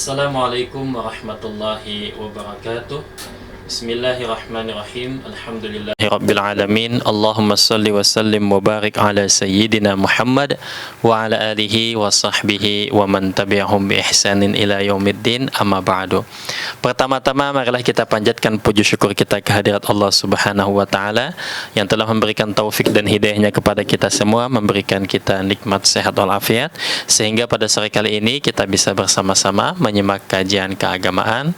Assalamualaikum warahmatullahi wabarakatuh. Bismillahirrahmanirrahim. Alhamdulillahirabbil alamin. Allahumma shalli wa sallim wa barik ala sayyidina Muhammad wa ala alihi wa sahbihi wa man tabi'ahum bi ihsanin ila yaumiddin. Amma ba'du. Pertama-tama marilah kita panjatkan puji syukur kita kehadirat Allah Subhanahu wa taala yang telah memberikan taufik dan hidayahnya kepada kita semua, memberikan kita nikmat sehat walafiat sehingga pada sore kali ini kita bisa bersama-sama menyimak kajian keagamaan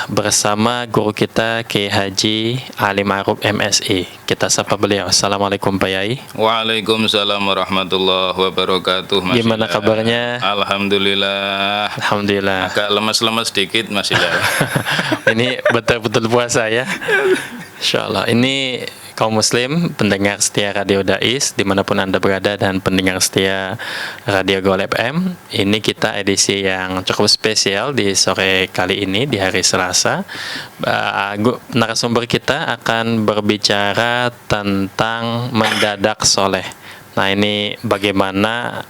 bersama guru kita Kiai Haji Ali Ma'ruf MSI. Kita sapa beliau. Assalamualaikum Pak Yai. Waalaikumsalam warahmatullahi wabarakatuh. Gimana kabarnya? Alhamdulillah. Alhamdulillah. Agak lemes-lemes sedikit Mas Ila. Ini betul-betul puasa ya. Insyaallah. Ini kaum muslim, pendengar setia Radio Dais dimanapun Anda berada dan pendengar setia Radio Gaul FM. Ini kita edisi yang cukup spesial di sore kali ini, di hari Selasa. Narasumber kita akan berbicara tentang mendadak soleh. Nah, ini bagaimana,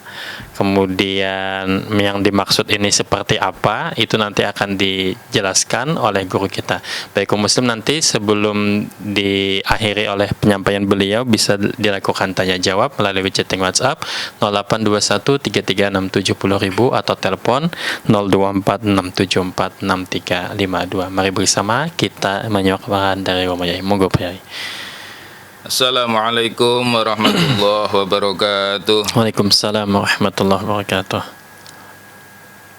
kemudian yang dimaksud ini seperti apa, itu nanti akan dijelaskan oleh guru kita. Baik kaum muslim, nanti sebelum diakhiri oleh penyampaian beliau bisa dilakukan tanya jawab melalui chatting WhatsApp 082133670000 atau telepon 0246746352. Mari bersama kita menyimak dari Romo Yai. Monggo Pak Yai. Assalamualaikum warahmatullahi wabarakatuh. Waalaikumsalam warahmatullahi wabarakatuh.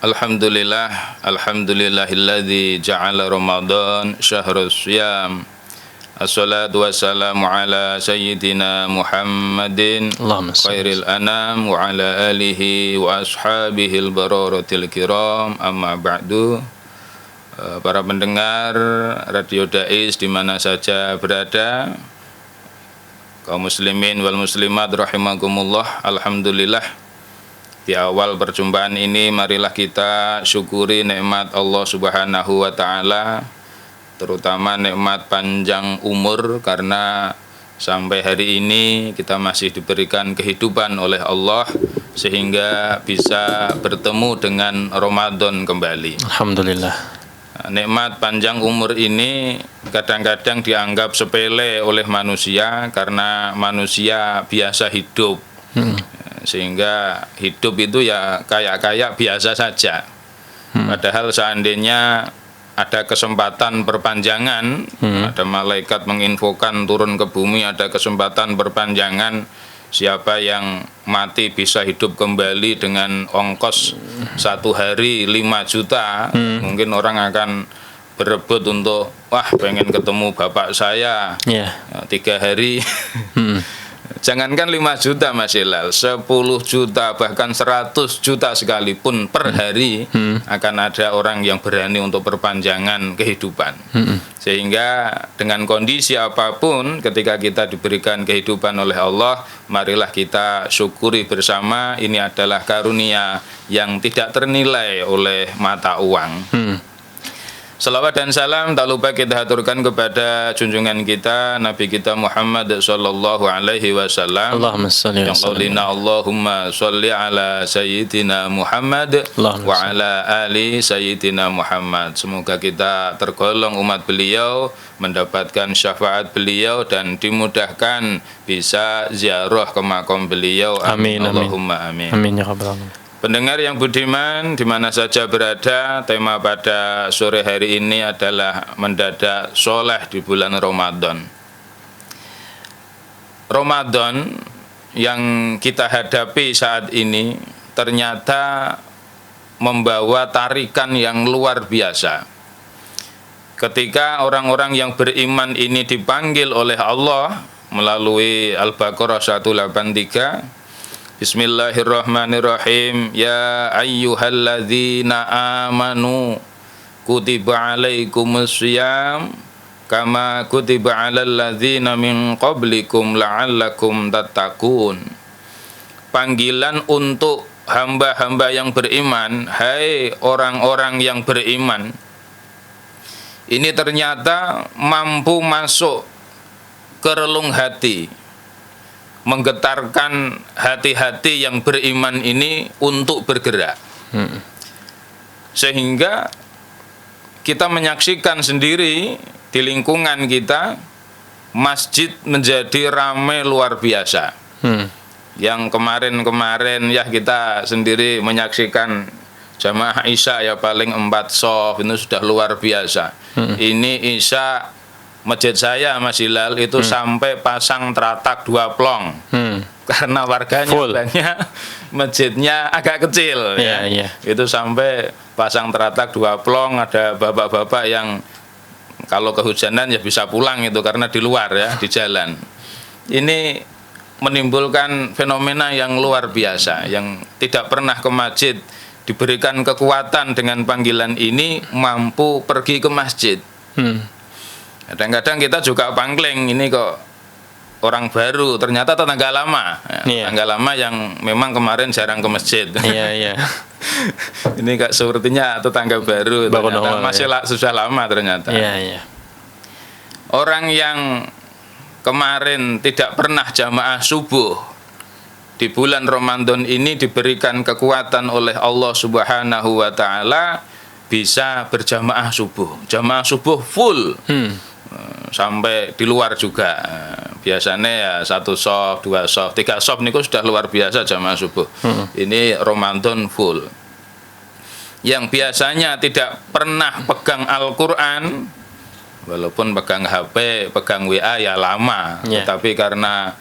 Alhamdulillahilladzi ja'ala Ramadan syahrus syiyam. Assalatu wassalamu ala sayyidina Muhammadin khairil anam wa ala alihi wa ashabihil bararatil kiram. Amma ba'du. Para pendengar Radio Dais di mana saja berada, kaum muslimin wal muslimat rahimakumullah. Alhamdulillah, di awal perjumpaan ini marilah kita syukuri nikmat Allah Subhanahu wa taala, terutama nikmat panjang umur, karena sampai hari ini kita masih diberikan kehidupan oleh Allah sehingga bisa bertemu dengan Ramadan kembali. Alhamdulillah. Nikmat panjang umur ini kadang-kadang dianggap sepele oleh manusia karena manusia biasa hidup, sehingga hidup itu ya kayak biasa saja. Padahal seandainya ada kesempatan perpanjangan, ada malaikat menginfokan turun ke bumi, ada kesempatan perpanjangan, siapa yang mati bisa hidup kembali dengan ongkos 1 hari 5 juta, mungkin orang akan berebut untuk, wah pengen ketemu bapak saya 3 hari. Jangankan 5 juta Mas Hilal, 10 juta bahkan 100 juta sekalipun per hari akan ada orang yang berani untuk perpanjangan kehidupan. Sehingga dengan kondisi apapun, ketika kita diberikan kehidupan oleh Allah, marilah kita syukuri bersama. Ini adalah karunia yang tidak ternilai oleh mata uang. Salawat dan salam tak lupa kita haturkan kepada junjungan kita Nabi kita Muhammad sallallahu alaihi wasallam. Allahumma shalli wa sallim. Allahumma shalli ala sayyidina Muhammad wa ala ali sayyidina Muhammad. Semoga kita tergolong umat beliau, mendapatkan syafaat beliau dan dimudahkan bisa ziarah ke makam beliau. Amin. Allahumma amin. Amin ya rabbal alamin. Pendengar yang budiman, di mana saja berada, tema pada sore hari ini adalah mendadak soleh di bulan Ramadan. Ramadan yang kita hadapi saat ini ternyata membawa tarikan yang luar biasa. Ketika orang-orang yang beriman ini dipanggil oleh Allah melalui Al-Baqarah 183, Bismillahirrahmanirrahim. Ya ayyuhalladzina amanu kutiba alaikumussyiyam kama kutiba alal ladzina min qablikum la'allakum tattaqun. Panggilan untuk hamba-hamba yang beriman, hai orang-orang yang beriman. Ini ternyata mampu masuk ke relung hati, menggetarkan hati-hati yang beriman ini untuk bergerak. Sehingga kita menyaksikan sendiri di lingkungan kita, masjid menjadi ramai luar biasa. Yang kemarin-kemarin ya kita sendiri menyaksikan jamaah Isya ya paling 4 shaf itu sudah luar biasa. Ini Isya masjid saya Mas Hilal itu sampai pasang teratak 2 plong. Karena warganya full. banyak, masjidnya agak kecil ya. Itu sampai pasang teratak 2 plong, ada bapak-bapak yang kalau kehujanan ya bisa pulang itu karena di luar ya, di jalan. Ini menimbulkan fenomena yang luar biasa, yang tidak pernah ke masjid diberikan kekuatan dengan panggilan ini mampu pergi ke masjid. Kadang-kadang kita juga pangling, ini kok orang baru, ternyata tetangga lama, tetangga lama yang memang kemarin jarang ke masjid. Ini kak sepertinya tetangga baru, ternyata masih sudah lama ternyata. Orang yang kemarin tidak pernah jamaah subuh di bulan Ramadan ini diberikan kekuatan oleh Allah Subhanahu wa taala bisa berjamaah subuh. Jamaah subuh full. Sampai di luar juga. Biasanya ya 1 shaf, 2 shaf, 3 shaf niku sudah luar biasa jamaah subuh. Ini Ramadan full. Yang biasanya tidak pernah pegang Al-Qur'an, walaupun pegang HP, pegang WA ya lama, tetapi karena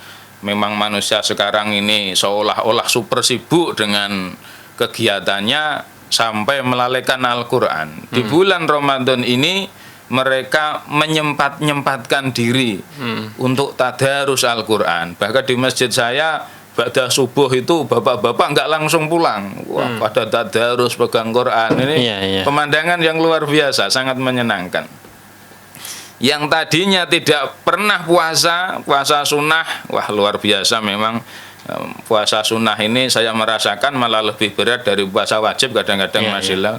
memang manusia sekarang ini seolah-olah super sibuk dengan kegiatannya sampai melalaikan Al-Qur'an. Di bulan Ramadan ini mereka menyempatkan diri untuk tadarus Al-Qur'an. Bahkan di masjid saya ba'da subuh itu bapak-bapak nggak langsung pulang. Wah, pada tadarus pegang Qur'an. Ini pemandangan yang luar biasa, sangat menyenangkan. Yang tadinya tidak pernah puasa sunnah, wah luar biasa memang. Puasa sunnah ini saya merasakan malah lebih berat dari puasa wajib kadang-kadang Mas Hilal.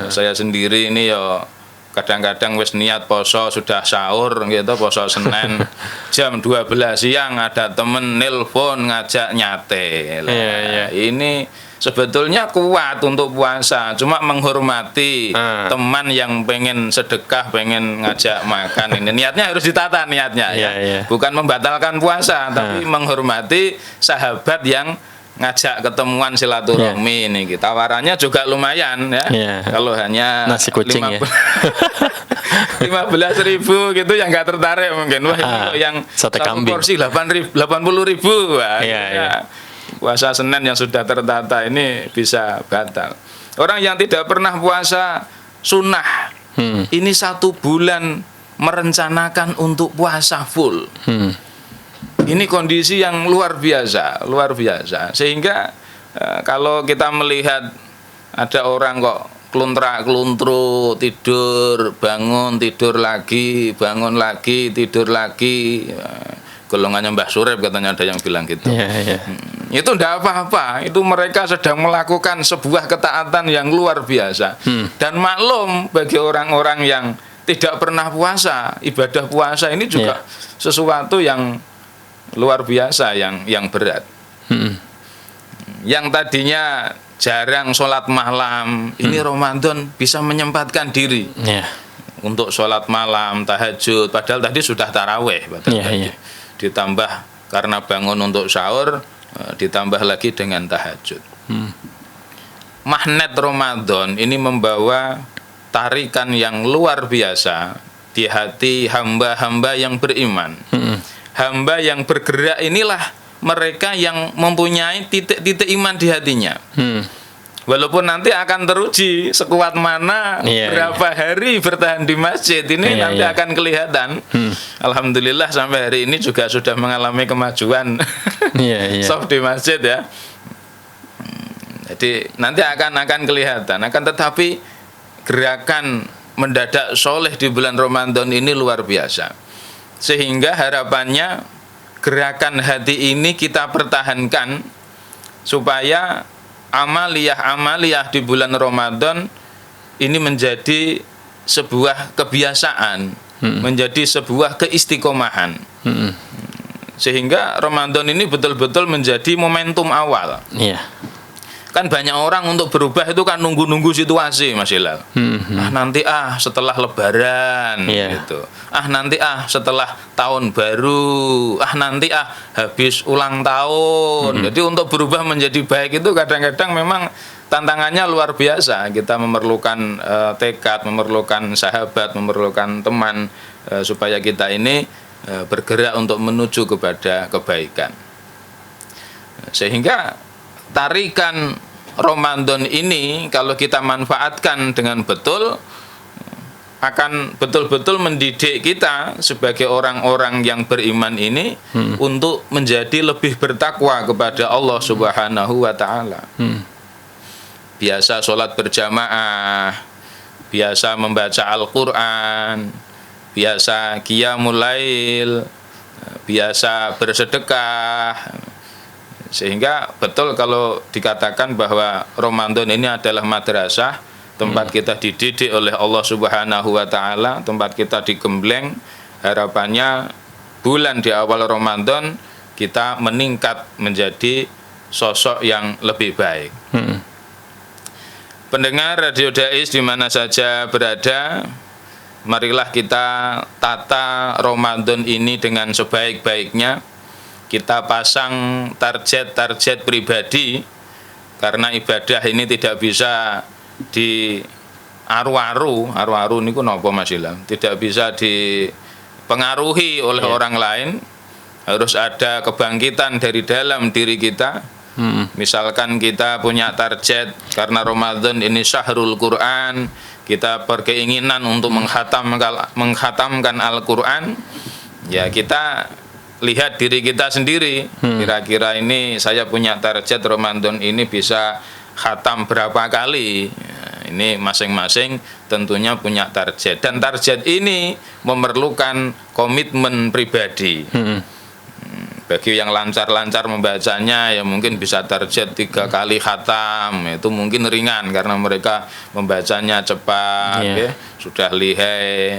Saya sendiri ini ya kadang-kadang wis niat poso sudah sahur gitu, poso Senin jam 12 siang ada temen nelpon ngajak nyate. Ini sebetulnya kuat untuk puasa, cuma menghormati teman yang pengen sedekah, pengen ngajak makan. Ini niatnya harus ditata niatnya bukan membatalkan puasa, tapi menghormati sahabat yang ngajak ketemuan silaturahmi. Ini tawarannya juga lumayan ya. Kalau hanya nasi kucing 15.000 gitu yang nggak tertarik mungkin. Wah ini yang sate satu kambing porsi 80.000. Wah, puasa Senin yang sudah tertata ini bisa batal. Orang yang tidak pernah puasa sunnah ini 1 bulan merencanakan untuk puasa full. Ini kondisi yang luar biasa. Sehingga kalau kita melihat ada orang kok kluntrak-kluntru, tidur, bangun, tidur lagi, bangun lagi, tidur lagi. Golongannya Mbah Surip katanya ada yang bilang gitu. Itu tidak apa-apa. Itu mereka sedang melakukan sebuah ketaatan yang luar biasa. Dan maklum bagi orang-orang yang tidak pernah puasa, ibadah puasa ini juga sesuatu yang luar biasa, yang berat. Yang tadinya jarang sholat malam, ini Ramadan bisa menyempatkan diri untuk sholat malam, tahajud. Padahal tadi sudah taraweh, ditambah karena bangun untuk sahur, ditambah lagi dengan tahajud. Magnet Ramadan ini membawa tarikan yang luar biasa di hati hamba-hamba yang beriman. Hamba yang bergerak inilah mereka yang mempunyai titik-titik iman di hatinya. Walaupun nanti akan teruji sekuat mana, berapa hari bertahan di masjid ini nanti akan kelihatan. Alhamdulillah sampai hari ini juga sudah mengalami kemajuan soft di masjid ya. Jadi nanti akan kelihatan. Akan tetapi gerakan mendadak soleh di bulan Ramadan ini luar biasa. Sehingga harapannya gerakan hati ini kita pertahankan supaya amaliyah di bulan Ramadan ini menjadi sebuah kebiasaan, menjadi sebuah keistiqomahan. Sehingga Ramadan ini betul-betul menjadi momentum awal. Kan banyak orang untuk berubah itu kan nunggu-nunggu situasi, Mas Hilal. Nanti setelah Lebaran gitu. Nanti setelah tahun baru. Nanti habis ulang tahun. Jadi untuk berubah menjadi baik itu kadang-kadang memang tantangannya luar biasa. Kita memerlukan tekad, memerlukan sahabat, memerlukan teman supaya kita ini bergerak untuk menuju kepada kebaikan. Sehingga tarikan Ramadan ini kalau kita manfaatkan dengan betul akan betul-betul mendidik kita sebagai orang-orang yang beriman ini untuk menjadi lebih bertakwa kepada Allah Subhanahu wa taala. Biasa sholat berjamaah, biasa membaca Al-Qur'an, biasa qiyamul lail, biasa bersedekah. Sehingga betul kalau dikatakan bahwa Ramadan ini adalah madrasah, tempat kita dididik oleh Allah Subhanahu wa taala, tempat kita digembleng. Harapannya bulan di awal Ramadan kita meningkat menjadi sosok yang lebih baik. Pendengar Radio Dais di mana saja berada, marilah kita tata Ramadan ini dengan sebaik-baiknya. Kita pasang target-target pribadi, karena ibadah ini tidak bisa di aru-aru ini ku napa Mas Ilham, tidak bisa dipengaruhi oleh orang lain. Harus ada kebangkitan dari dalam diri kita. Misalkan kita punya target karena Ramadan ini syahrul Quran, kita berkeinginan untuk menghatamkan Al-Quran, ya kita lihat diri kita sendiri. Kira-kira ini saya punya target Ramadan ini bisa khatam berapa kali. Ini masing-masing tentunya punya target, dan target ini memerlukan komitmen pribadi. Bagi yang lancar-lancar membacanya ya mungkin bisa target 3 kali khatam, itu mungkin ringan karena mereka membacanya cepat, sudah lihai.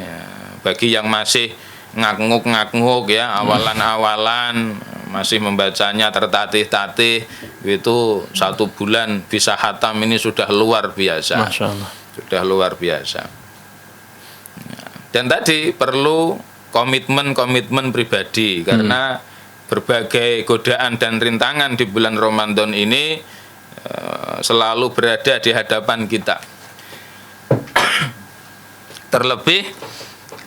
Bagi yang masih ngaknguk ya, awalan-awalan masih membacanya tertatih-tatih, itu 1 bulan bisa khatam, ini sudah luar biasa. Masya Allah. Sudah luar biasa. Dan tadi perlu komitmen pribadi, karena berbagai godaan dan rintangan di bulan Ramadan ini selalu berada di hadapan kita. Terlebih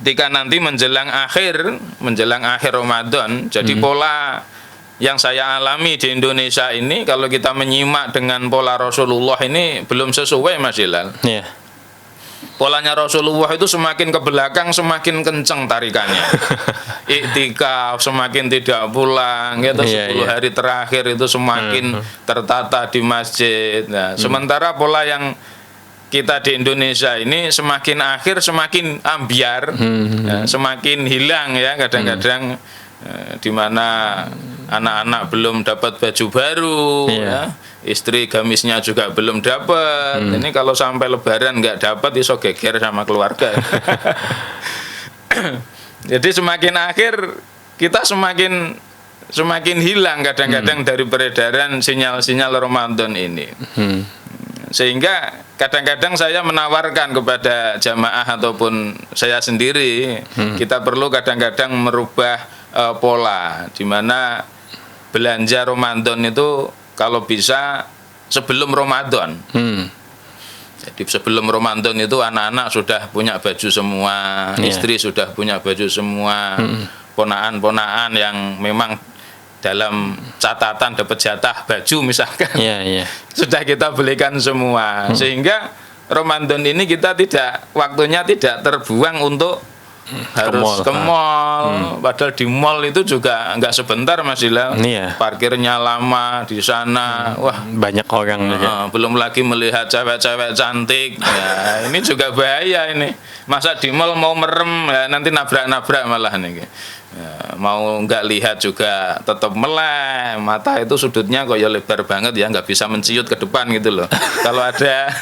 ketika nanti menjelang akhir Ramadan, jadi pola yang saya alami di Indonesia ini, kalau kita menyimak dengan pola Rasulullah ini belum sesuai, Mas Hilal. Polanya Rasulullah itu semakin ke belakang semakin kenceng tarikannya. Iktikaf semakin tidak pulang, gitu. 10 hari terakhir itu semakin tertata di masjid. Nah, sementara pola yang kita di Indonesia ini semakin akhir semakin ambiar, semakin hilang ya kadang-kadang, di mana anak-anak belum dapat baju baru, ya, istri gamisnya juga belum dapat. Ini kalau sampai Lebaran nggak dapat, iso geger sama keluarga. Jadi semakin akhir kita semakin hilang kadang-kadang dari peredaran sinyal-sinyal Ramadan ini. Sehingga kadang-kadang saya menawarkan kepada jamaah ataupun saya sendiri, kita perlu kadang-kadang merubah pola, di mana belanja Ramadan itu kalau bisa sebelum Ramadan. Jadi sebelum Ramadan itu anak-anak sudah punya baju semua, istri sudah punya baju semua, ponaan-ponaan yang memang dalam catatan dapat jatah baju misalkan, sudah kita belikan semua, sehingga Ramadan ini kita waktunya tidak terbuang untuk harus ke mall. Padahal di mall itu juga nggak sebentar, Mas Hilal. Parkirnya lama di sana, wah banyak orang. Belum lagi melihat cewek-cewek cantik. Ya, ini juga bahaya ini. Masa di mall mau merem, ya, nanti nabrak-nabrak malah nih. Ya, mau nggak lihat juga tetap melek, mata itu sudutnya kok ya lebar banget ya, nggak bisa menciut ke depan gitu loh. Kalau ada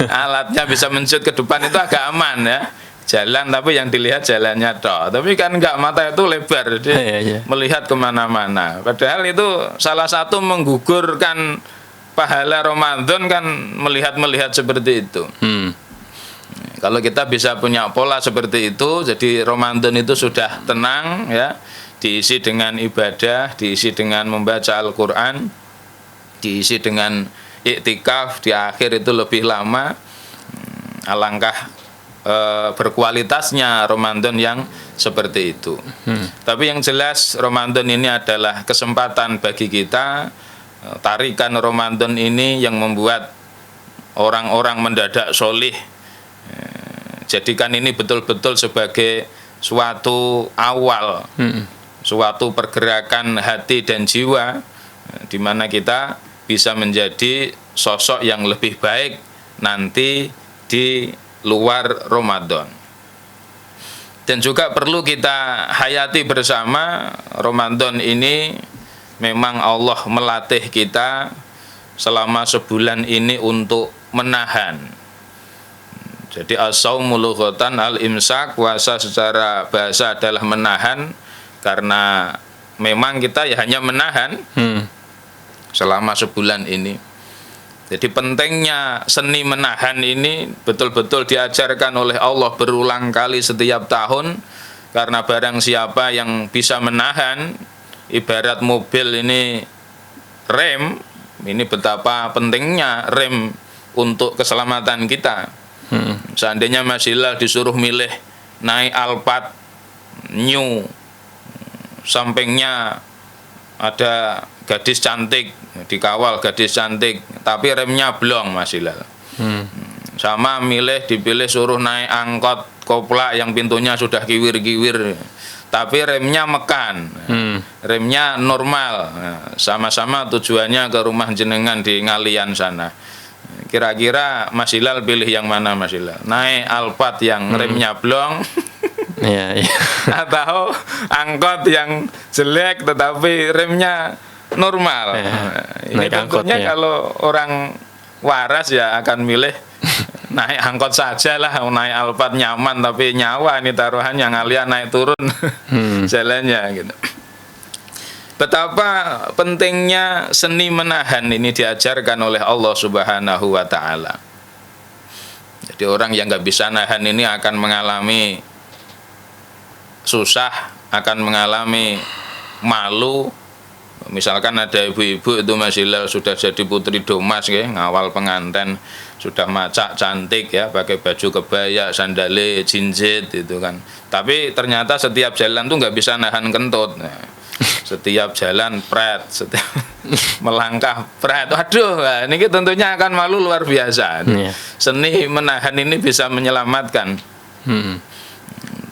alatnya bisa menciut ke depan itu agak aman ya, jalan tapi yang dilihat jalannya toh. Tapi kan nggak, mata itu lebar jadi melihat kemana-mana. Padahal itu salah satu menggugurkan pahala Ramadan kan melihat seperti itu. Kalau kita bisa punya pola seperti itu, jadi Ramadan itu sudah tenang ya, diisi dengan ibadah, diisi dengan membaca Al-Qur'an, diisi dengan iktikaf, di akhir itu lebih lama. Alangkah berkualitasnya Ramadan yang seperti itu. Tapi yang jelas Ramadan ini adalah kesempatan bagi kita. Tarikan Ramadan ini yang membuat orang-orang mendadak solih. Jadikan ini betul-betul sebagai suatu awal, suatu pergerakan hati dan jiwa, di mana kita bisa menjadi sosok yang lebih baik nanti di luar Ramadan. Dan juga perlu kita hayati bersama, Ramadan ini memang Allah melatih kita selama sebulan ini untuk menahan. Jadi as-saumu lughatan al-imsak, puasa secara bahasa adalah menahan, karena memang kita ya hanya menahan selama sebulan ini. Jadi pentingnya seni menahan ini betul-betul diajarkan oleh Allah berulang kali setiap tahun, karena barang siapa yang bisa menahan, ibarat mobil ini rem, ini betapa pentingnya rem untuk keselamatan kita. Seandainya Mas Hilal disuruh milih naik Alphard New, sampingnya ada gadis cantik, dikawal gadis cantik, tapi remnya blong, Mas Hilal. Sama dipilih suruh naik angkot koplak yang pintunya sudah kiwir-kiwir, tapi remnya mekan, remnya normal. Sama-sama tujuannya ke rumah jenengan di Ngalian sana. Kira-kira Mas Hilal pilih yang mana, Mas Hilal? Naik Alphard yang remnya blong atau angkot yang jelek tetapi remnya normal? Ini tentunya kalau orang waras ya akan milih naik angkot saja lah. Naik Alphard nyaman tapi nyawa ini taruhannya, Ngalian naik turun jalannya gitu. Betapa pentingnya seni menahan ini diajarkan oleh Allah Subhanahu wa Ta'ala. Jadi orang yang nggak bisa nahan ini akan mengalami susah, akan mengalami malu. Misalkan ada ibu-ibu itu, Mas Hilal, sudah jadi putri domas ya, ngawal pengantin, sudah macak cantik ya, pakai baju kebaya, sandale, jinjit itu kan. Tapi ternyata setiap jalan tuh nggak bisa nahan kentut. Setiap jalan pret, setiap melangkah pret. Waduh, ini tentunya akan malu luar biasa. Seni menahan ini bisa menyelamatkan.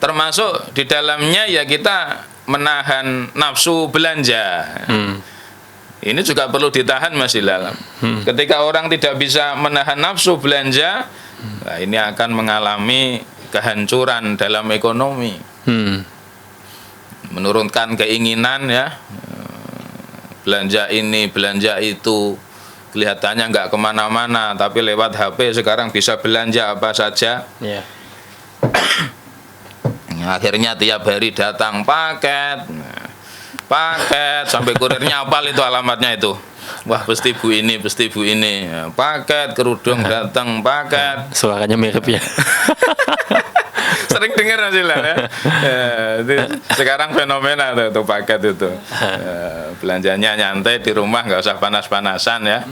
Termasuk di dalamnya ya kita menahan nafsu belanja. Ini juga perlu ditahan, Mas Hilal. Ketika orang tidak bisa menahan nafsu belanja, nah ini akan mengalami kehancuran dalam ekonomi. Menurunkan keinginan ya, belanja ini, belanja itu, kelihatannya nggak kemana-mana, tapi lewat HP sekarang bisa belanja apa saja. Akhirnya tiap hari datang paket, sampai kurirnya apal itu alamatnya itu. Wah, pasti bu ini, paket kerudung datang, paket. Suaranya mirip ya. Sering dengar Mas Hilal ya. Sekarang fenomena tuh paket itu. Belanjanya nyantai di rumah, nggak usah panas-panasan ya.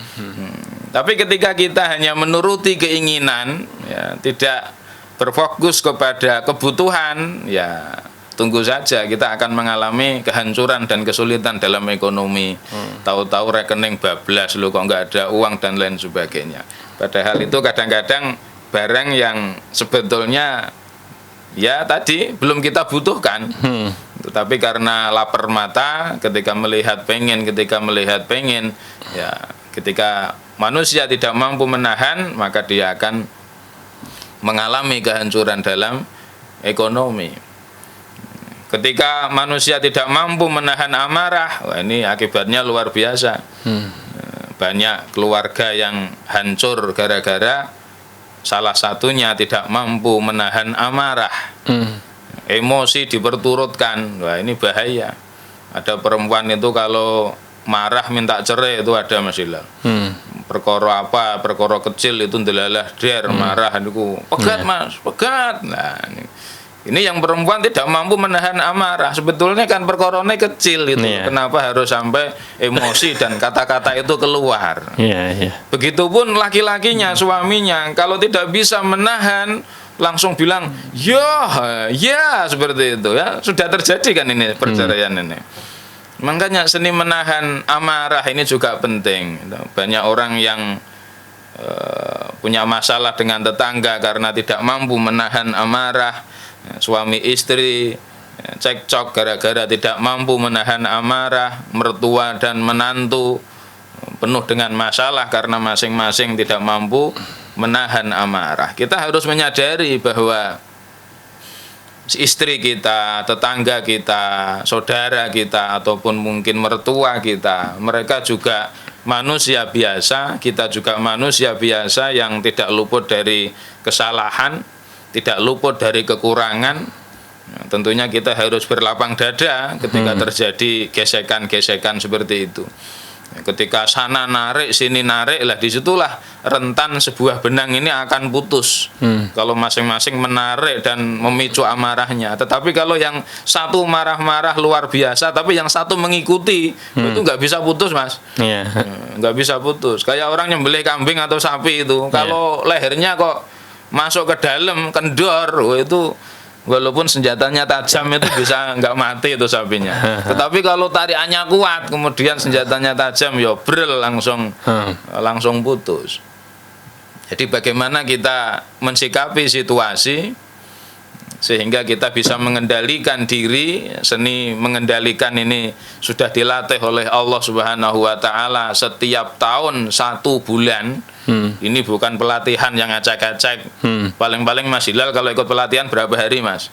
Tapi ketika kita hanya menuruti keinginan, ya, tidak berfokus kepada kebutuhan, ya tunggu saja kita akan mengalami kehancuran dan kesulitan dalam ekonomi. Tahu-tahu rekening bablas, lu kok nggak ada uang dan lain sebagainya. Padahal itu kadang-kadang barang yang sebetulnya ya tadi belum kita butuhkan, tetapi karena lapar mata, ketika melihat pengen, ya ketika manusia tidak mampu menahan, maka dia akan mengalami kehancuran dalam ekonomi. Ketika manusia tidak mampu menahan amarah, wah ini akibatnya luar biasa. Banyak keluarga yang hancur gara-gara salah satunya tidak mampu menahan amarah. Emosi diperturutkan, wah ini bahaya. Ada perempuan itu kalau marah minta cerai itu ada, Mas Hilal. perkara apa, perkara kecil itu ndelalah der marah niku. Pegat Mas, pegat. Nah, ini yang perempuan tidak mampu menahan amarah. Sebetulnya kan perkorone kecil itu. Kenapa harus sampai emosi dan kata-kata itu keluar? Begitupun laki-lakinya, suaminya, kalau tidak bisa menahan, langsung bilang ya seperti itu ya. Sudah terjadi kan ini perceraian ini. Makanya seni menahan amarah ini juga penting. Banyak orang yang punya masalah dengan tetangga karena tidak mampu menahan amarah. Suami istri cekcok gara-gara tidak mampu menahan amarah. Mertua dan menantu penuh dengan masalah karena masing-masing tidak mampu menahan amarah. Kita harus menyadari bahwa istri kita, tetangga kita, saudara kita, ataupun mungkin mertua kita, mereka juga manusia biasa, kita juga manusia biasa yang tidak luput dari kesalahan, tidak luput dari kekurangan. Nah, tentunya kita harus berlapang dada ketika terjadi gesekan-gesekan seperti itu. Ketika sana narik, sini narik, lah disitulah rentan sebuah benang ini akan putus. Kalau masing-masing menarik dan memicu amarahnya. Tetapi kalau yang satu marah-marah luar biasa, tapi yang satu mengikuti, itu nggak bisa putus, Mas. Nggak bisa putus. Kayak orang nyembelih kambing atau sapi itu, kalau lehernya kok masuk ke dalam, kendor, itu walaupun senjatanya tajam itu bisa nggak mati itu sapinya. Tetapi kalau tariannya kuat, kemudian senjatanya tajam, ya brel langsung putus. Jadi bagaimana kita mensikapi situasi sehingga kita bisa mengendalikan diri. Seni mengendalikan ini sudah dilatih oleh Allah Subhanahu wa taala setiap tahun 1 bulan. Ini bukan pelatihan yang acak-acak. Paling-paling Mas Hilal kalau ikut pelatihan berapa hari, Mas?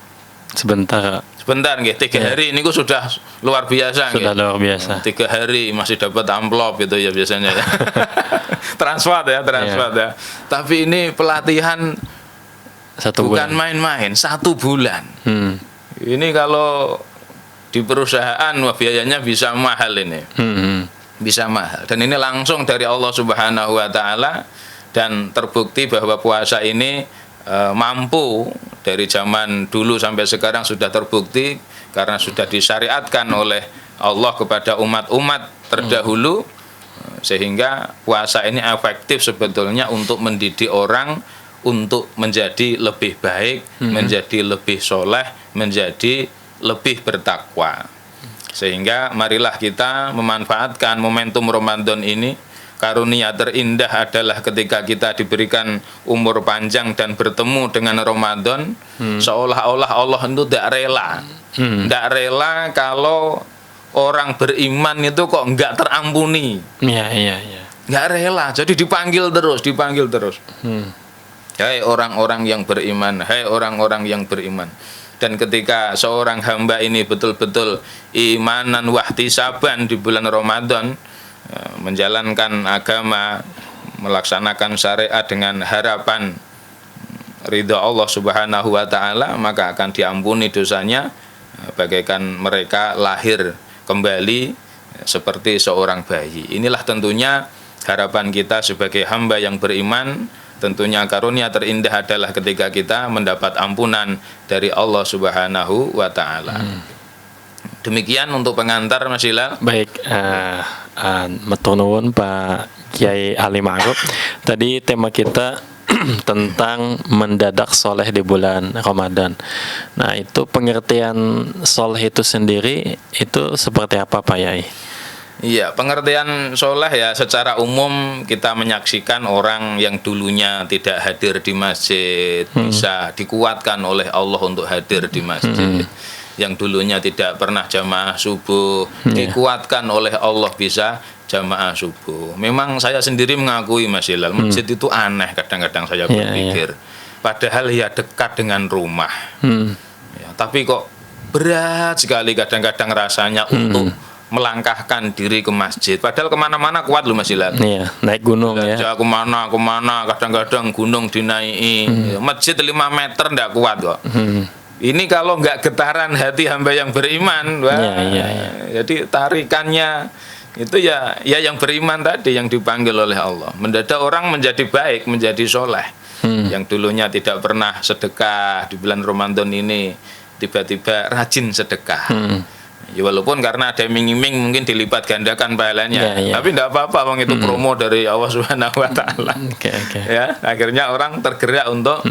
Sebentar nggih, 3 hari ini sudah luar biasa. Sudah luar biasa. 3 hari masih dapat amplop itu ya biasanya ya. transfer ya. Tapi ini pelatihan 1 bukan bulan. main-main, 1 bulan. Ini kalau di perusahaan biayanya bisa mahal ini. Bisa mahal. Dan ini langsung dari Allah Subhanahu wa taala, dan terbukti bahwa puasa ini mampu dari zaman dulu sampai sekarang sudah terbukti karena sudah disyariatkan oleh Allah kepada umat-umat terdahulu, sehingga puasa ini efektif sebetulnya untuk mendidik orang untuk menjadi lebih baik, menjadi lebih soleh, menjadi lebih bertakwa. Sehingga marilah kita memanfaatkan momentum Ramadan ini. Karunia terindah adalah ketika kita diberikan umur panjang dan bertemu dengan Ramadan. Seolah-olah Allah itu tidak rela. Tidak rela kalau orang beriman itu kok enggak terampuni. Enggak rela, jadi dipanggil terus. Hai orang-orang yang beriman, hai orang-orang yang beriman. Dan ketika seorang hamba ini betul-betul imanan wahtisaban di bulan Ramadan, menjalankan agama, melaksanakan syariat dengan harapan ridha Allah Subhanahu wa taala, maka akan diampuni dosanya bagaikan mereka lahir kembali seperti seorang bayi. Inilah tentunya harapan kita sebagai hamba yang beriman. Tentunya karunia terindah adalah ketika kita mendapat ampunan dari Allah Subhanahu wa taala. Demikian untuk pengantar, Mas Hilal. Baik, matur nuwun Pak Kiai Ali Ma'ruf. Tadi tema kita tentang mendadak soleh di bulan Ramadan. Nah, itu pengertian soleh itu sendiri itu seperti apa, Pak Yai? Iya, pengertian soleh ya secara umum kita menyaksikan orang yang dulunya tidak hadir di masjid bisa dikuatkan oleh Allah untuk hadir di masjid. Yang dulunya tidak pernah jamaah subuh dikuatkan oleh Allah bisa jamaah subuh. Memang saya sendiri mengakui, Mas Hilal, masjid itu aneh kadang-kadang saya berpikir. Padahal ya dekat dengan rumah. Ya, tapi kok berat sekali kadang-kadang rasanya untuk melangkahkan diri ke masjid. Padahal kemana-mana kuat loh, Mas Hilal. Iya, naik gunung ya. Kemana, kadang-kadang gunung dinaiki. Masjid 5 meter ndak kuat kok. Ini kalau nggak getaran hati hamba yang beriman, wah, jadi tarikannya Itu ya yang beriman tadi yang dipanggil oleh Allah. Mendadak orang menjadi baik, menjadi soleh. Yang dulunya tidak pernah sedekah di bulan Ramadan ini tiba-tiba rajin sedekah. Ya walaupun karena ada iming-iming mungkin dilipat gandakan pahalanya, tapi tidak apa-apa, wong itu promo dari Allah Subhanahu Wa Taala. Ya, akhirnya orang tergerak untuk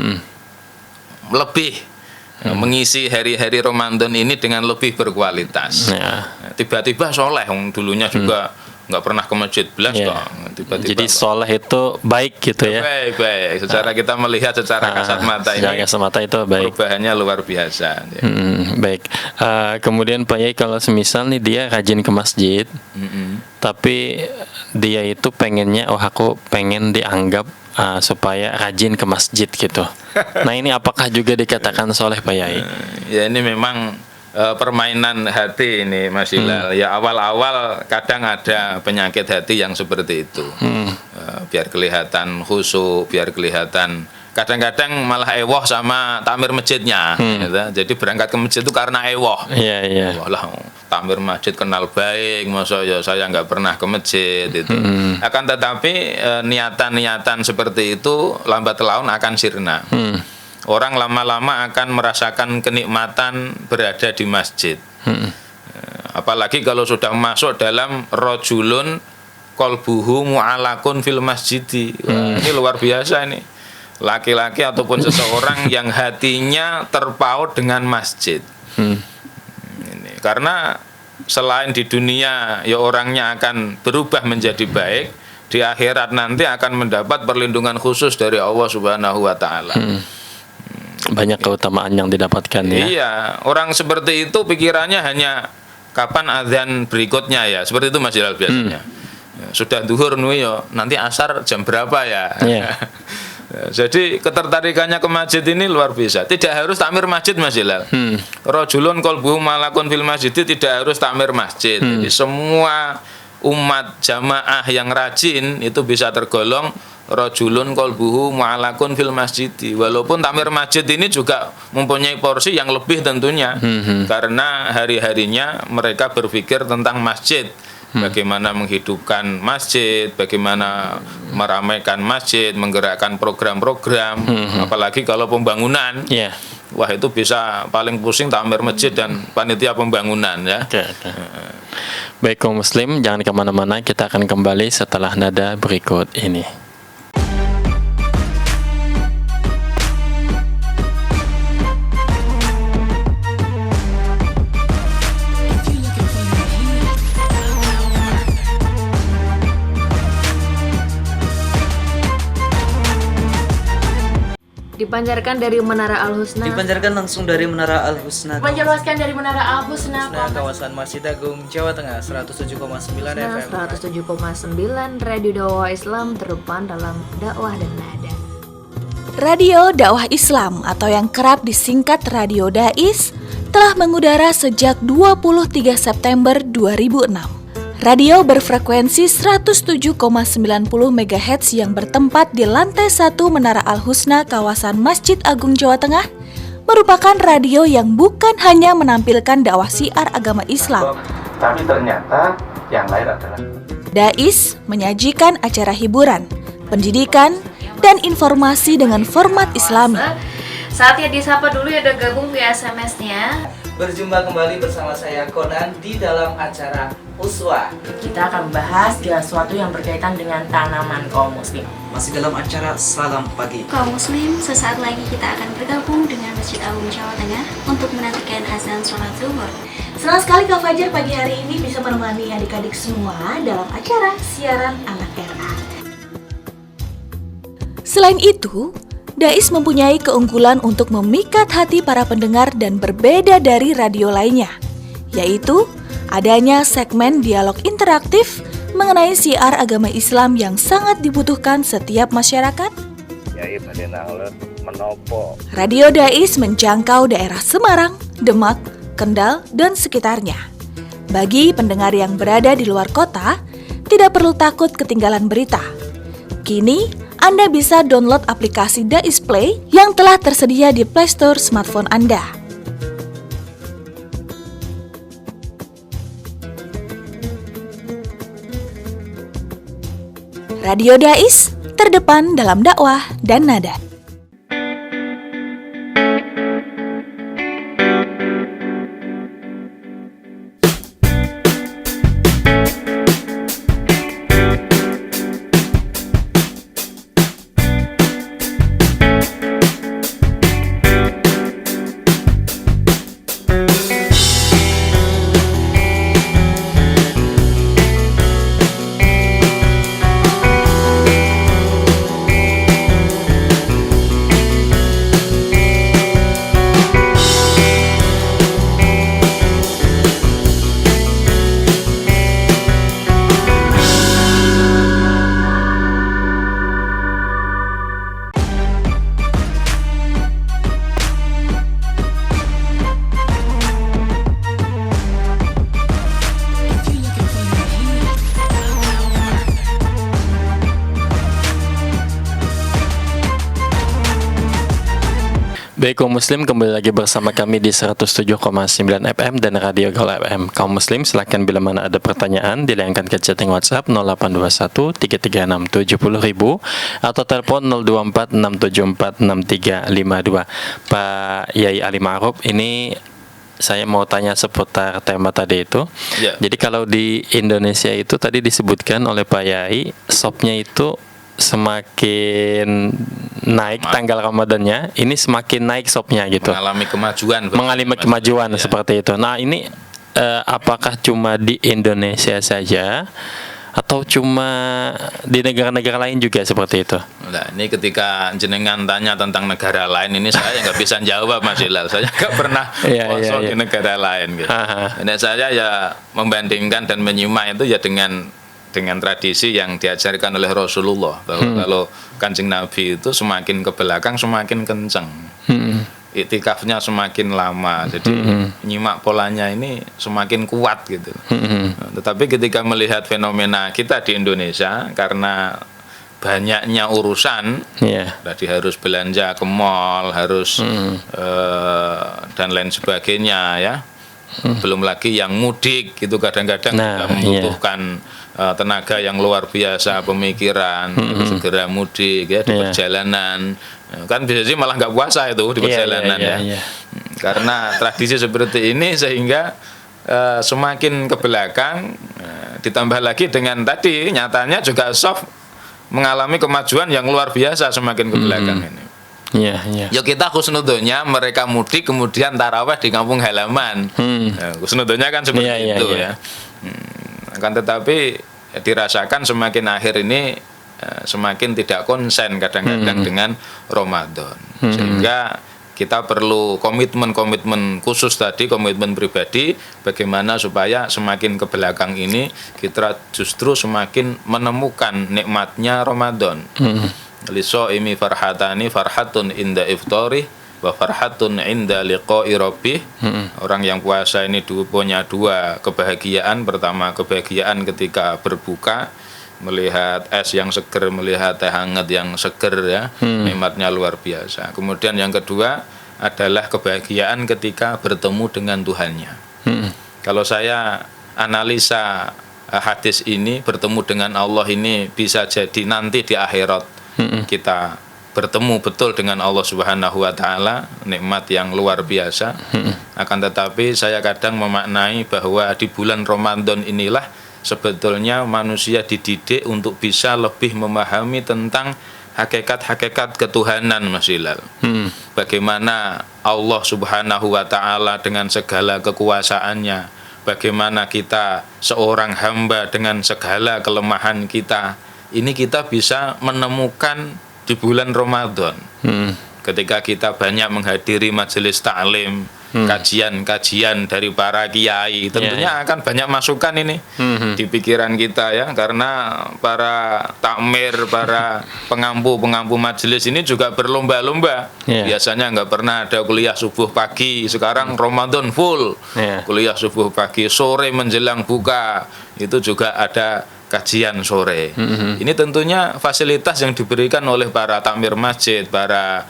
lebih mengisi hari-hari Ramadan ini dengan lebih berkualitas. Tiba-tiba soleh, wong dulunya juga nggak pernah ke masjid belas kok. Tiba-tiba jadi soleh itu baik gitu ya. Baik. Secara kita melihat secara kasat mata ini. Secara kasat mata itu baik. Perubahannya luar biasa. Ya. Baik. Kemudian Pak Yai, kalau semisal nih dia rajin ke masjid, tapi dia itu pengennya, aku pengen dianggap supaya rajin ke masjid gitu. Nah ini apakah juga dikatakan soleh Pak Yai? Ya ini memang permainan hati ini Mas Hilal. Ya awal-awal kadang ada penyakit hati yang seperti itu. Biar kelihatan khusyuk, biar kelihatan, kadang-kadang malah ewoh sama takmir masjidnya. Gitu. Jadi berangkat ke masjid itu karena ewoh. Walah, takmir masjid kenal baik, masa ya saya nggak pernah ke masjid itu. Akan tetapi niatan-niatan seperti itu lambat laun akan sirna. Orang lama-lama akan merasakan kenikmatan berada di masjid. Apalagi kalau sudah masuk dalam rojulun kolbuhu mu'alakun fil masjidi. Wah, ini luar biasa ini. Laki-laki ataupun seseorang yang hatinya terpaut dengan masjid. Ini. Karena selain di dunia ya orangnya akan berubah menjadi baik, di akhirat nanti akan mendapat perlindungan khusus dari Allah Subhanahu Wa Taala. Banyak keutamaan yang didapatkan ya. Iya, orang seperti itu pikirannya hanya kapan azan berikutnya ya. Seperti itu Mas Hilal biasanya. Sudah duhur nuyo, nanti asar jam berapa ya. Jadi ketertarikannya ke masjid ini luar biasa. Tidak harus takmir masjid Mas Hilal. Rajulun qalbuhu malakun fil masjid, tidak harus takmir masjid. Jadi semua umat jamaah yang rajin itu bisa tergolong rajulun qalbuhu mu'alakun fil masjid. Walaupun takmir masjid ini juga mempunyai porsi yang lebih tentunya. Karena hari-harinya mereka berpikir tentang masjid. Bagaimana menghidupkan masjid, bagaimana meramaikan masjid, menggerakkan program-program, apalagi kalau pembangunan. Wah, itu bisa paling pusing takmir masjid dan panitia pembangunan ya. Baik kaum muslim, jangan kemana-mana, kita akan kembali setelah nada berikut ini. Dipancarkan dari Menara Al-Husna. Dipancarkan langsung dari Menara Al-Husna. Menjelaskan dari Menara Al-Husna. Kawasan Masjid Agung Jawa Tengah 107,9 FM. 107,9 Radio Dakwah Islam terdepan dalam dakwah dan nada. Radio Dakwah Islam atau yang kerap disingkat Radio Dais telah mengudara sejak 23 September 2006. Radio berfrekuensi 107,90 MHz yang bertempat di lantai 1 Menara Al-Husna kawasan Masjid Agung Jawa Tengah merupakan radio yang bukan hanya menampilkan dakwah syiar agama Islam, tapi ternyata yang lain adalah Dais menyajikan acara hiburan, pendidikan, dan informasi dengan format Islami. Saatnya disapa dulu ya, udah gabung via SMS-nya. Berjumpa kembali bersama saya Conan di dalam acara Uswa. Kita akan bahas sesuatu yang berkaitan dengan tanaman kaum muslim. Masih dalam acara Salam Pagi. Kaum muslim, sesaat lagi kita akan bergabung dengan Masjid Agung Jawa Tengah untuk menantikan azan sholat zuhur. Senang sekali Kak Fajar pagi hari ini bisa menemani adik-adik semua dalam acara siaran anak RA. Selain itu, Dais mempunyai keunggulan untuk memikat hati para pendengar dan berbeda dari radio lainnya, yaitu adanya segmen dialog interaktif mengenai syiar agama Islam yang sangat dibutuhkan setiap masyarakat. Radio Dais menjangkau daerah Semarang, Demak, Kendal, dan sekitarnya. Bagi pendengar yang berada di luar kota, tidak perlu takut ketinggalan berita. Kini, Anda bisa download aplikasi Dais Play yang telah tersedia di Play Store smartphone Anda. Radio Dais, terdepan dalam dakwah dan nada. Baik kaum muslim, kembali lagi bersama kami di 107,9 FM dan Radio Gaul FM. Kaum muslim silakan bila mana ada pertanyaan dilayangkan ke chatting WhatsApp 0821 336 70.000 atau telepon 024 674 6352. Pak Yai Ali Ma'ruf, ini saya mau tanya seputar tema tadi itu. Ya. Jadi kalau di Indonesia itu tadi disebutkan oleh Pak Yai, shopnya itu semakin naik tanggal Ramadannya, ini semakin naik shopnya gitu. Mengalami kemajuan ya. Seperti itu. Nah ini apakah cuma di Indonesia saja atau cuma di negara-negara lain juga seperti itu? Nah, ini ketika jenengan tanya tentang negara lain, ini saya nggak bisa jawab Mas Hilal. Saya nggak pernah kosong di negara lain. Gitu. Ini saya ya membandingkan dan menyimak itu ya dengan tradisi yang diajarkan oleh Rasulullah, bahwa kalau Kanjeng Nabi itu semakin ke belakang semakin kenceng, iktikafnya semakin lama, jadi nyimak polanya ini semakin kuat gitu. Tetapi ketika melihat fenomena kita di Indonesia, karena banyaknya urusan, tadi harus belanja ke mall, harus dan lain sebagainya ya. Belum lagi yang mudik itu kadang-kadang juga membutuhkan tenaga yang luar biasa, pemikiran, segera mudik ya di perjalanan. Kan bisa sih malah nggak puasa itu di perjalanan Karena tradisi seperti ini sehingga semakin ke belakang, ditambah lagi dengan tadi nyatanya juga soft mengalami kemajuan yang luar biasa semakin ke belakang ini. Ya kita khusnudonya mereka mudik kemudian taraweh di kampung halaman. Khusnudonya kan seperti itu ya. Akan tetapi dirasakan semakin akhir ini semakin tidak konsen kadang-kadang dengan Ramadan. Sehingga kita perlu komitmen khusus tadi, komitmen pribadi, bagaimana supaya semakin ke belakang ini kita justru semakin menemukan nikmatnya Ramadan. Liso'imi farhatani, farhatun inda iftari wa farhatun inda liqa'i rabbih. Orang yang puasa ini punya dua kebahagiaan. Pertama, kebahagiaan ketika berbuka, melihat es yang seger, melihat teh hangat yang seger ya, nikmatnya luar biasa. Kemudian yang kedua adalah kebahagiaan ketika bertemu dengan Tuhannya. Kalau saya analisa hadis ini, bertemu dengan Allah ini bisa jadi nanti di akhirat kita bertemu betul dengan Allah Subhanahu wa taala, nikmat yang luar biasa. Akan tetapi saya kadang memaknai bahwa di bulan Ramadan inilah sebetulnya manusia dididik untuk bisa lebih memahami tentang hakikat-hakikat ketuhanan, Mas Hilal. Bagaimana Allah Subhanahu wa taala dengan segala kekuasaannya, bagaimana kita seorang hamba dengan segala kelemahan kita. Ini kita bisa menemukan di bulan Ramadan. Ketika kita banyak menghadiri majelis ta'lim, kajian-kajian dari para kiai, tentunya akan banyak masukan ini di pikiran kita ya, karena para takmir, para pengampu majelis ini juga berlomba-lomba. Biasanya nggak pernah ada kuliah subuh pagi, sekarang Ramadan full kuliah subuh pagi, sore menjelang buka itu juga ada kajian sore. Ini tentunya fasilitas yang diberikan oleh para takmir masjid, para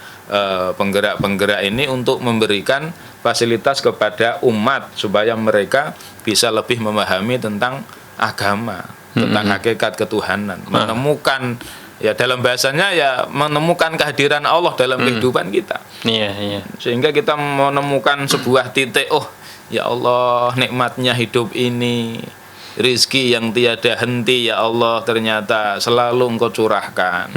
penggerak-penggerak ini untuk memberikan fasilitas kepada umat supaya mereka bisa lebih memahami tentang agama. tentang hakikat ketuhanan, menemukan ya dalam bahasanya ya menemukan kehadiran Allah dalam kehidupan kita. Iya, iya. Sehingga kita menemukan sebuah titik, oh ya Allah, nikmatnya hidup ini, rizki yang tiada henti ya Allah ternyata selalu Engkau curahkan.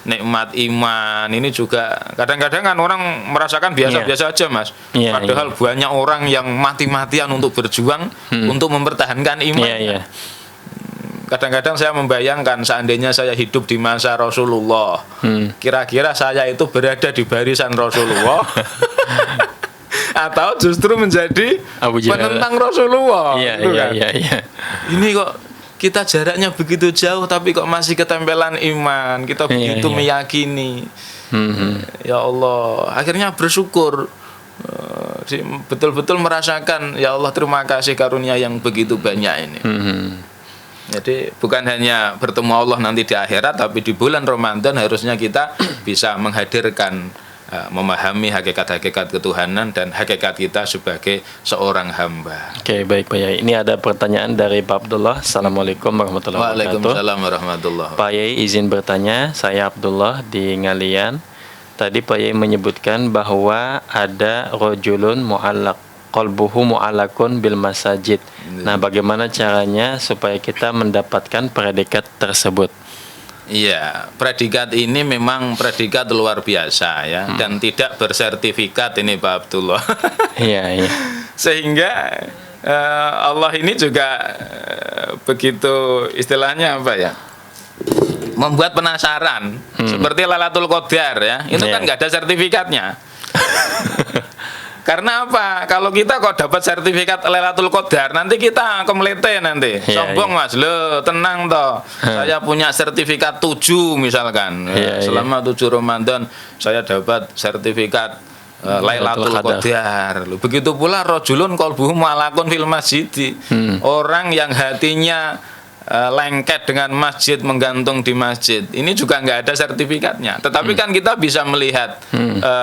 Nikmat iman ini juga kadang-kadang kan orang merasakan biasa-biasa aja Mas. Padahal banyak orang yang mati-matian untuk berjuang untuk mempertahankan iman. Kadang-kadang saya membayangkan seandainya saya hidup di masa Rasulullah, kira-kira saya itu berada di barisan Rasulullah atau justru menjadi penentang Rasulullah. Gitu kan? Ini kok kita jaraknya begitu jauh tapi kok masih ketempelan iman, kita begitu meyakini. Ya Allah, akhirnya bersyukur, betul-betul merasakan ya Allah terima kasih karunia yang begitu banyak ini. Jadi bukan hanya bertemu Allah nanti di akhirat, tapi di bulan Ramadan harusnya kita bisa menghadirkan, memahami hakikat-hakikat ketuhanan dan hakikat kita sebagai seorang hamba. Oke, baik Pak Yai. Ini ada pertanyaan dari Pak Abdullah. Assalamualaikum warahmatullahi wabarakatuh. Waalaikumsalam warahmatullahi wabarakatuh. Pak Yai izin bertanya, saya Abdullah di Ngalian. Tadi Pak Yai menyebutkan bahwa ada rojulun mu'allaq qalbuhu mu'allakun bil masajid. Nah, bagaimana caranya supaya kita mendapatkan predikat tersebut? Iya, predikat ini memang predikat luar biasa ya, dan tidak bersertifikat ini Pak Abdullah. Iya, iya. Sehingga Allah ini juga begitu istilahnya apa ya? Membuat penasaran, seperti Lailatul Qadar ya. Itu kan nggak ada sertifikatnya. Karena apa? Kalau kita kok dapat sertifikat Lailatul Qadar, nanti kita kemelete nanti. Sombong Mas, lo tenang toh. Saya punya sertifikat 7 misalkan. Selama 7 Ramadan saya dapat sertifikat Lailatul Qadar. Begitu pula rajulun qalbuhu mu'allaqun fil masjid. Orang yang hatinya lengket dengan masjid, menggantung di masjid, ini juga nggak ada sertifikatnya. Tetapi kan kita bisa melihat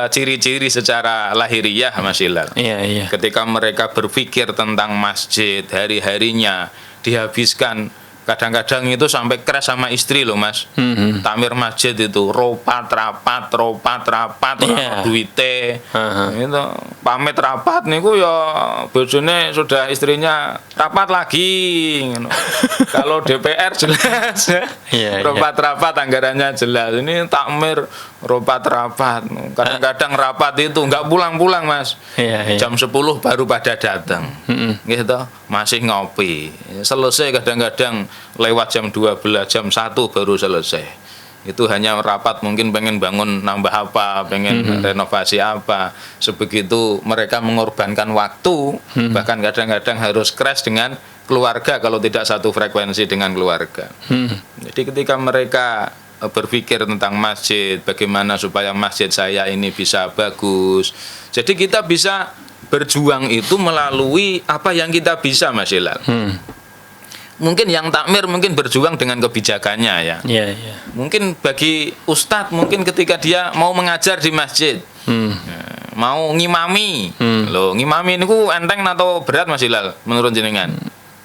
ciri-ciri secara lahiriah Mas Hilal. Ketika mereka berpikir tentang masjid, hari-harinya dihabiskan, kadang-kadang itu sampai crash sama istri loh Mas. Takmir masjid itu ropat rapat duite. Itu pamit rapat niku ya bojone sudah istrinya rapat lagi. Kalau DPR jelas ya. Rapat anggarannya jelas. Ini takmir rapat. Kadang-kadang rapat itu nggak pulang-pulang Mas. Jam 10 baru pada datang. Gitu, masih ngopi. Selesai kadang-kadang lewat jam 12, jam 1 baru selesai. Itu hanya rapat, mungkin pengen bangun nambah apa, pengen renovasi apa. Sebegitu mereka mengorbankan waktu, bahkan kadang-kadang harus crash dengan keluarga kalau tidak satu frekuensi dengan keluarga. Jadi ketika mereka berpikir tentang masjid, bagaimana supaya masjid saya ini bisa bagus. Jadi kita bisa berjuang itu melalui apa yang kita bisa Mas Hilal. Mungkin yang takmir mungkin berjuang dengan kebijakannya ya. Mungkin bagi ustadz, mungkin ketika dia mau mengajar di masjid, mau ngimami, loh ngimami ini ku enteng atau berat Mas Hilal menurut jenengan?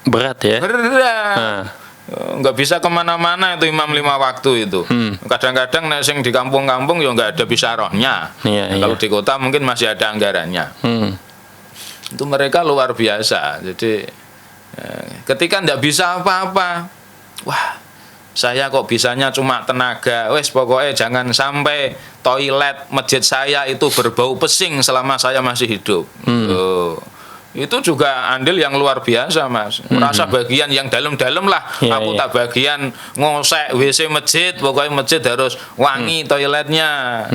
Berat ya. Berat. Nggak bisa kemana-mana itu imam 5 waktu itu. Kadang-kadang sing di kampung-kampung ya nggak ada bisarohnya. Kalau di kota mungkin masih ada anggarannya. Itu mereka luar biasa. Jadi ketika ndak bisa apa-apa, wah saya kok bisanya cuma tenaga, wes pokoknya jangan sampai toilet masjid saya itu berbau pesing selama saya masih hidup. Itu juga andil yang luar biasa Mas. Merasa bagian yang dalam-dalam lah. Aku tak bagian ngosek WC masjid, pokoknya masjid harus wangi toiletnya.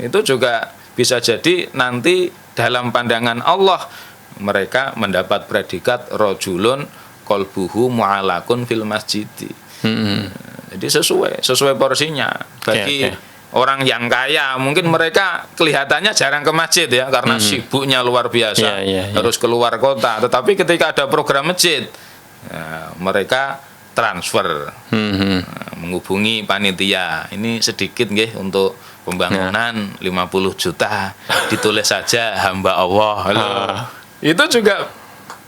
Itu juga bisa jadi nanti dalam pandangan Allah mereka mendapat predikat rojulun qalbuhu mu'allaqun fil masjid. Jadi sesuai porsinya. Bagi orang yang kaya mungkin mereka kelihatannya jarang ke masjid ya, karena sibuknya luar biasa, harus keluar kota. Tetapi ketika ada program masjid, mereka transfer, menghubungi panitia. Ini sedikit nggih untuk pembangunan 50 juta, ditulis saja hamba Allah. Itu juga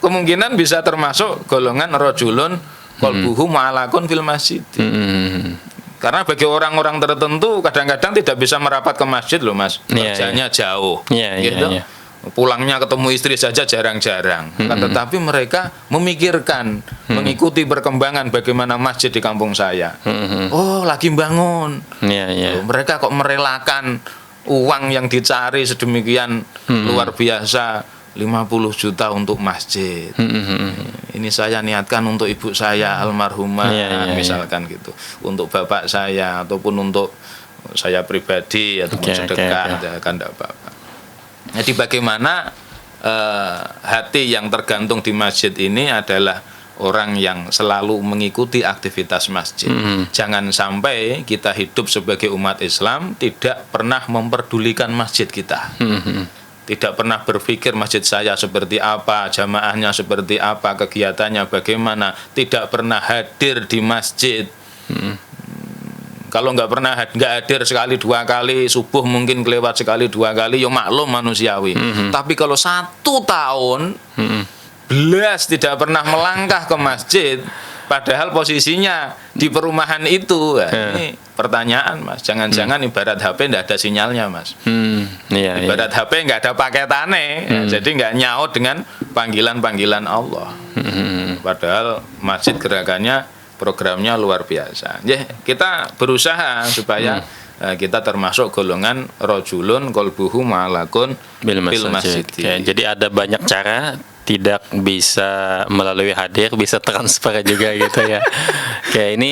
kemungkinan bisa termasuk golongan rojulun qalbuhu mu'allaqun fil masjid. Karena bagi orang-orang tertentu kadang-kadang tidak bisa merapat ke masjid loh Mas. Kerjanya jauh. Gitu. Pulangnya ketemu istri saja jarang-jarang. Tetapi mereka memikirkan, mengikuti perkembangan bagaimana masjid di kampung saya. Oh, lagi bangun. Mereka kok merelakan uang yang dicari sedemikian luar biasa, 50 juta untuk masjid. Ini saya niatkan untuk ibu saya almarhumah, misalkan gitu. Untuk bapak saya ataupun untuk saya pribadi ataupun sedekah, kan tidak apa-apa. Jadi bagaimana hati yang tergantung di masjid ini adalah orang yang selalu mengikuti aktivitas masjid. Jangan sampai kita hidup sebagai umat Islam tidak pernah memperdulikan masjid kita. Tidak pernah berpikir masjid saya seperti apa, jamaahnya seperti apa, kegiatannya bagaimana. Tidak pernah hadir di masjid. Kalau nggak hadir sekali dua kali, subuh mungkin kelewat sekali dua kali, ya maklum manusiawi. Tapi kalau 1 tahun belas tidak pernah melangkah ke masjid, padahal posisinya di perumahan itu, ini pertanyaan Mas. Jangan-jangan ibarat HP tidak ada sinyalnya Mas. Ibarat HP nggak ada paketannya, jadi nggak nyaut dengan panggilan-panggilan Allah. Padahal masjid gerakannya, programnya luar biasa. Kita berusaha supaya kita termasuk golongan rojulun qalbuhu mu'allaqun bil masjid. Jadi ada banyak cara, tidak bisa melalui hadir, bisa transfer juga gitu ya. Kayak ini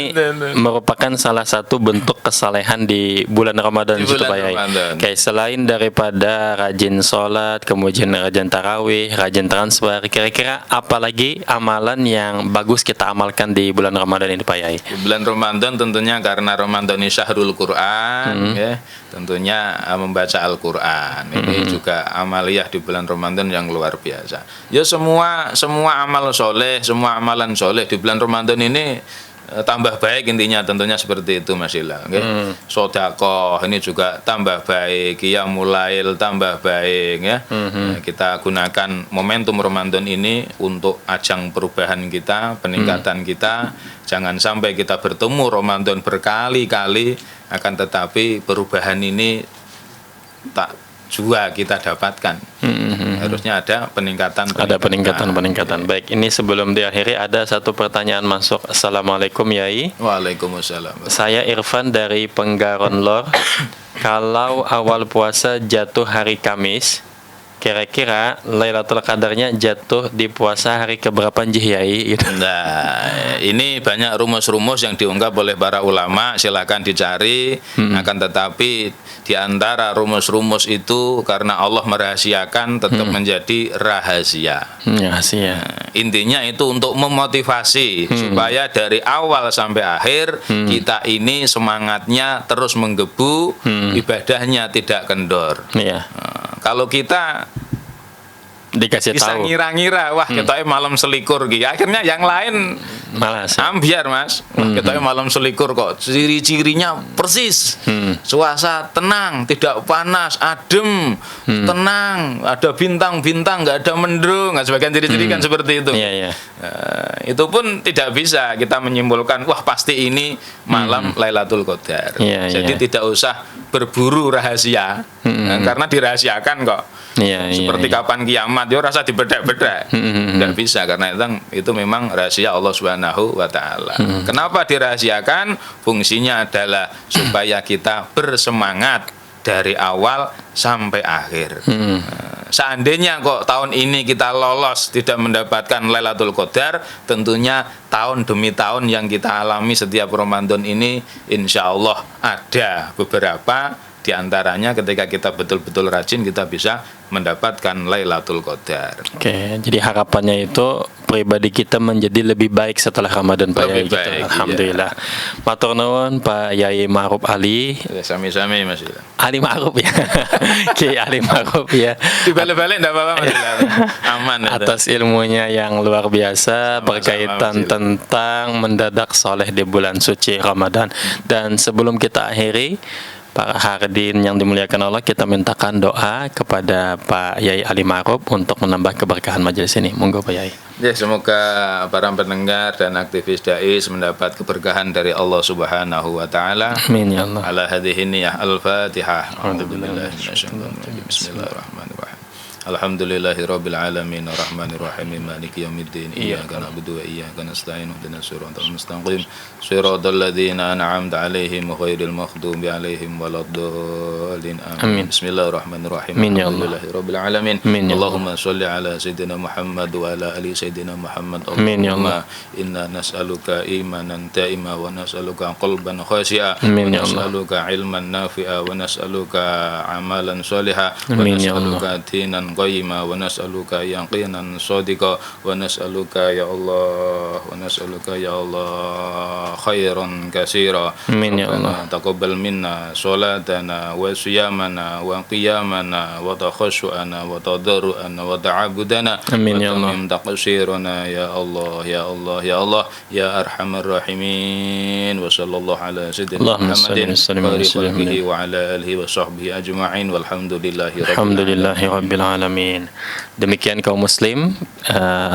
merupakan salah satu bentuk kesalehan di bulan Ramadan itu Pak Yai. Kayak selain daripada rajin sholat, kemudian rajin tarawih, rajin transfer, kira-kira apalagi amalan yang bagus kita amalkan di bulan Ramadan ini Pak Yai? Di bulan Ramadan tentunya karena Ramadan ini syahrul Quran, tentunya membaca Al-Quran. Ini juga amaliyah di bulan Ramadan yang luar biasa. Ya semua amal soleh, semua amalan soleh di bulan Ramadan ini tambah baik, intinya tentunya seperti itu Mas Ila. Sedekah ini juga tambah baik, qiyamul lail tambah baik ya. Kita gunakan momentum Ramadan ini untuk ajang perubahan kita, peningkatan kita. Jangan sampai kita bertemu Ramadan berkali-kali, akan tetapi perubahan ini tak juga kita dapatkan. Harusnya ada peningkatan. Ada peningkatan. Baik, ini sebelum diakhiri ada satu pertanyaan masuk. Assalamualaikum Yai. Waalaikumsalam. Saya Irfan dari Penggaron Lor. Kalau awal puasa jatuh hari Kamis, kira-kira Lailatul Qadarnya jatuh di puasa hari keberapa Yai? Gitu. Nah, ini banyak rumus-rumus yang diungkap oleh para ulama, silakan dicari. Akan tetapi di antara rumus-rumus itu karena Allah merahasiakan tetap menjadi rahasia. Rahasia. Intinya itu untuk memotivasi supaya dari awal sampai akhir kita ini semangatnya terus menggebu, ibadahnya tidak kendor. Kalau kita dikasih bisa tahu, ngira-ngira, wah kita malam selikur gitu, akhirnya yang lain malas. Ambiar Mas, wah kita malam selikur kok ciri-cirinya persis, suasana tenang, tidak panas, adem, tenang, ada bintang-bintang, nggak ada mendung, sebagian ciri-ciri kan seperti itu. Itu pun tidak bisa kita menyimpulkan wah pasti ini malam Lailatul Qadar. Jadi tidak usah berburu rahasia, karena dirahasiakan kok. Seperti kapan kiamat, dia rasa dibedak-bedak, tidak bisa karena itu memang rahasia Allah Subhanahu wa Ta'ala. Kenapa dirahasiakan? Fungsinya adalah supaya kita bersemangat dari awal sampai akhir. Seandainya kok tahun ini kita lolos tidak mendapatkan Lailatul Qadar, tentunya tahun demi tahun yang kita alami setiap Ramadan ini, insya Allah ada beberapa di antaranya ketika kita betul-betul rajin kita bisa mendapatkan Lailatul Qadar. Oke, jadi harapannya itu pribadi kita menjadi lebih baik setelah Ramadan Pak Yai. Gitu. Alhamdulillah. Matur nuwun Pak Yai Ma'ruf Ali. Sami-sami Mas. Ali Ma'ruf ya. Ki Ali Ma'ruf ya. Dibalik-balik enggak apa-apa Mas. Aman. Atas ilmunya yang luar biasa berkaitan tentang mendadak soleh di bulan suci Ramadan. Dan sebelum kita akhiri, Pak Hardin yang dimuliakan Allah, kita mintakan doa kepada Pak Yai Ali Ma'ruf untuk menambah keberkahan majelis ini. Monggo Pak Yai. Ya, semoga para pendengar dan aktivis Dais mendapat keberkahan dari Allah Subhanahu wa taala. Amin ya Allah. Ala hadhihi niyyah al-Fatihah. A'udzubillahi minasyaitonir rajim. Bismillahirrahmanirrahim. Alhamdulillahirabbil alamin arrahmanir rahim maliki yaumiddin iyyaka na'budu wa iyyaka nasta'in ihdinas siratal mustaqim siratal ladzina an'amta 'alaihim ghairil maghdubi alaihim waladdallin amin. Bismillahirrahmanirrahim. Alhamdulillahirabbil alamin. Allahumma shalli ala sayyidina Muhammad wa ala ali sayyidina Muhammad. Allahumma inna nas'aluka imanan ta'ima wa nas'aluka qalban khashi'a wa nas'aluka ilman nafi'a wa nas'aluka amalan shaliha wa nas'aluka dinan qayyima wa nas'aluka yaqinan shadiqa wa nas'aluka ya Allah khairan katsira. Amin ya Allah. Taqabbal minna salatana wa siyamana wa qiyamana wa takhashu'ana wa tadarru'ana wa ta'abudana. Amin ya Allah. Wa taqsirana ya Allah ya arhamar rahimin. Wa sallallahu ala sayyidina Muhammadin wa alihi wa ala alihi wa sahbihi ajma'in walhamdulillahi rabbil alamin. Demikian kaum muslim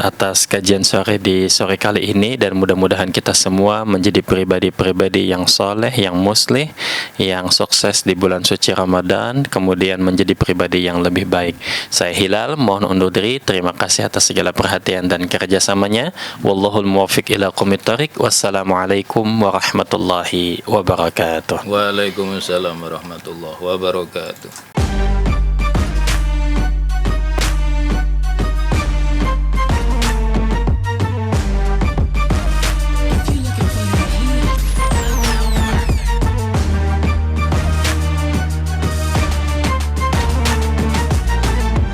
atas kajian sore di sore kali ini, dan mudah-mudahan kita semua menjadi pribadi-pribadi yang soleh, yang muslih, yang sukses di bulan suci Ramadan, kemudian menjadi pribadi yang lebih baik. Saya Hilal, mohon undur diri. Terima kasih atas segala perhatian dan kerjasamanya. Wallahul muwaffiq ila aqwamit thoriq. Wassalamualaikum warahmatullahi wabarakatuh. Waalaikumsalam warahmatullahi wabarakatuh.